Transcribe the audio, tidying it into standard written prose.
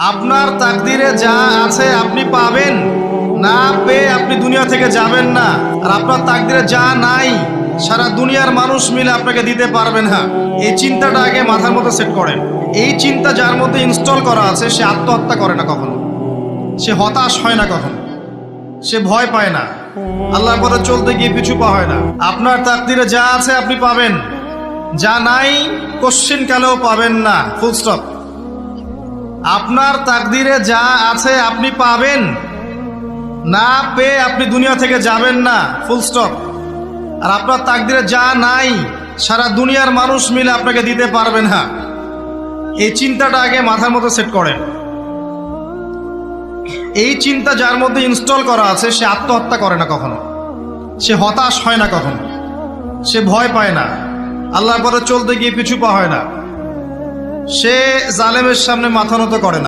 আপনার তাকদিরে যা আছে আপনি পাবেন, না পেয়ে আপনি দুনিয়া থেকে যাবেন না। আর আপনার তাকদিরে যা নাই সারা দুনিয়ার মানুষ মিলে আপনাকে দিতে পারবেন না। এই চিন্তাটা আগে মাথার মধ্যে সেট করেন। এই চিন্তা যার মধ্যে ইনস্টল করা আছে সে আত্মহত্যা করে না কখনো, সে হতাশ হয় না কখনো, সে ভয় পায় না, আল্লাহর পথে চলতে গিয়ে পিছু পা হয় না। আপনার তাকদিরে যা আছে আপনি পাবেন, যা নাই কোশ্চেন কালেও পাবেন না, ফুল স্টপ। আপনার তাকদিরে যা আছে আপনি পাবেন, না পেয়ে আপনি দুনিয়া থেকে যাবেন না, ফুল স্টপ। আর আপনার তাকদিরে যা নাই সারা দুনিয়ার মানুষ মিলে আপনাকে দিতে পারবেন না। এই চিন্তাটা আগে মাথার মধ্যে সেট করেন। এই চিন্তা যার মধ্যে ইনস্টল করা আছে সে আত্মহত্যা করে না কখনো, সে হতাশ হয় না কখনো, সে ভয় পায় না, আল্লাহর পথে চলতে গিয়ে পিছু পা হয় না, সে জালেমের সামনে মাথা নত করে না।